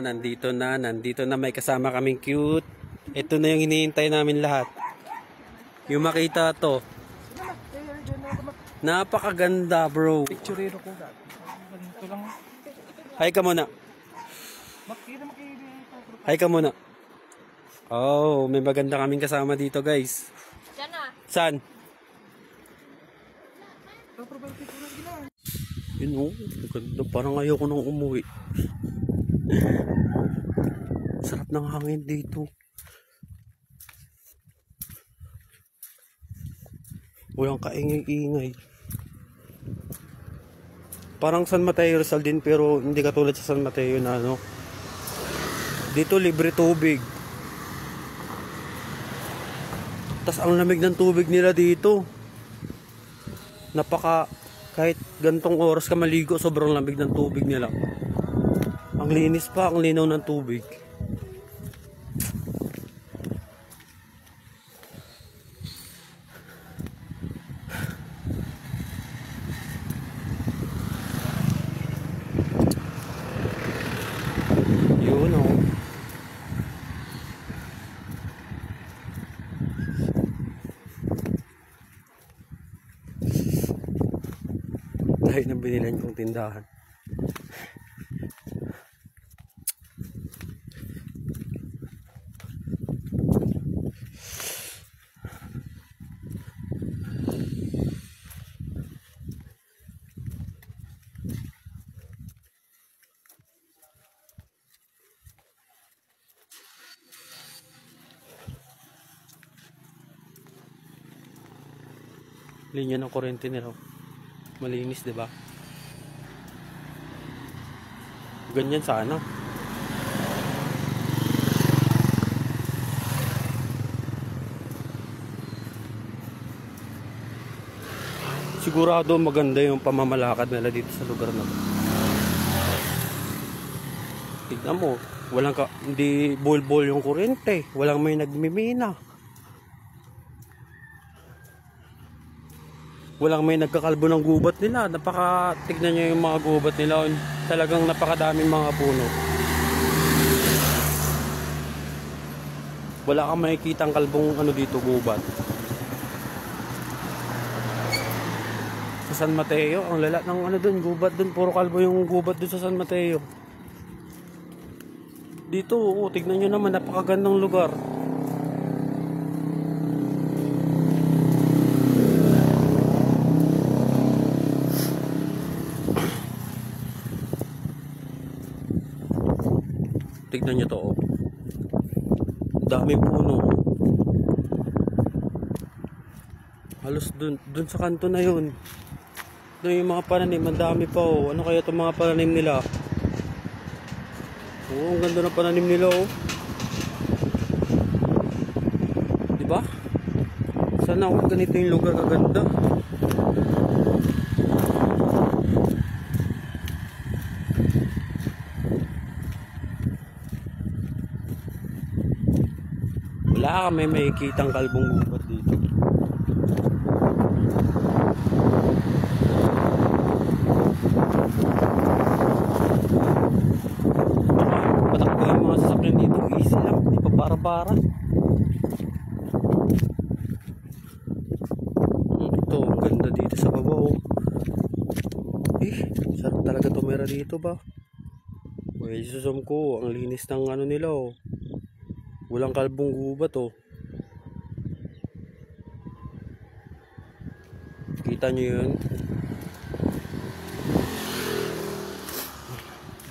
nandito na, may kasama kaming cute. Ito na yung hinihintay namin lahat. Yung makita to. Napakaganda bro. Picturero ko dati. Ganito lang. Hi ka muna. Hi ka muna. Oh, may maganda kaming kasama dito guys. Saan? Yun oh, maganda. Parang ayoko nang umuwi. Sarap ng hangin dito. Walang kaingay-ingay. Parang San Mateo Rizal din pero hindi katulad sa San Mateo na ano. Dito libre tubig. Tas ang lamig ng tubig nila dito. Kahit gantong oras ka maligo, sobrang lamig ng tubig nila. Ang linis pa, ang linaw ng tubig. Yun oh. Dahil nang binilan kong tindahan. Linya ng kuryente nila. Malinis, 'di ba? Ganyan sana. Sigurado maganda yung pamamalakad nila dito sa lugar na to. Tignan mo, hindi bol-bol yung kuryente, walang may nagmimina. Walang may nagkakalbo ng gubat nila. Tignan nyo yung mga gubat nila. Talagang napakadaming mga puno. Wala kang makikitang kalbong ano dito, gubat. Sa San Mateo, ang lala ng ano dun, gubat dun. Puro kalbo yung gubat dun sa San Mateo. Dito, tignan nyo naman, napakagandang lugar. Tignan nyo to oh. Daming puno. Halos dun sa kanto na yun. Doon yung mga pananim, ang dami pa oh. Ano kaya itong mga pananim nila? Oo, ang ganda ng pananim nila oh. Diba? Sana ako ganito yung lugar kaganda. Wala kami makikitang kalbong gubat dito. Patakbo yung mga sasakyan dito. Easy lang. Di pa para-para. Ito, ang ganda dito sa baba oh. Sarap talaga tumira dito ba? Well, susum ko. Ang linis ng ano nila oh. Walang kalbong gubat oh. Kita nyo yun?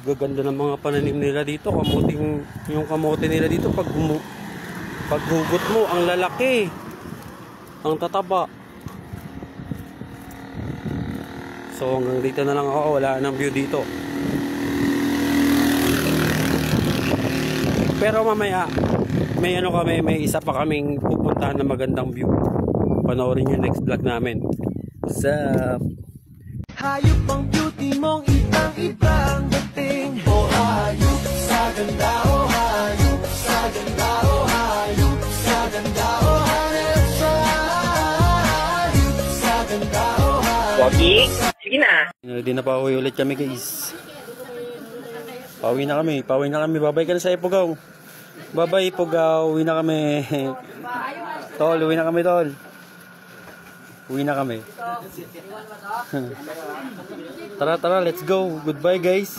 Gaganda ng mga pananim nila dito. Yung kamote nila dito pag hugot mo, ang lalaki. Ang tataba. So hanggang dito na lang ako. Wala nang view dito. Pero mamaya may isa pa kaming pupuntahan na magandang view. Panoorin yung next vlog namin. What's up? Hayop ang beauty mong ibang-ibang dating. O hayop sa ganda, o hayop sa ganda, o hayop sa ganda, o hayop sa ganda, o hayop. Wagi? Sige na. Di na pa uwi ulit kami guys. Pauwi na kami. Babay ka na sa Ipugaw. Babay, Ipugaw. Uwi na kami. Tol, uwi na kami, tol. Uwi na kami. Tara, let's go. Goodbye, guys.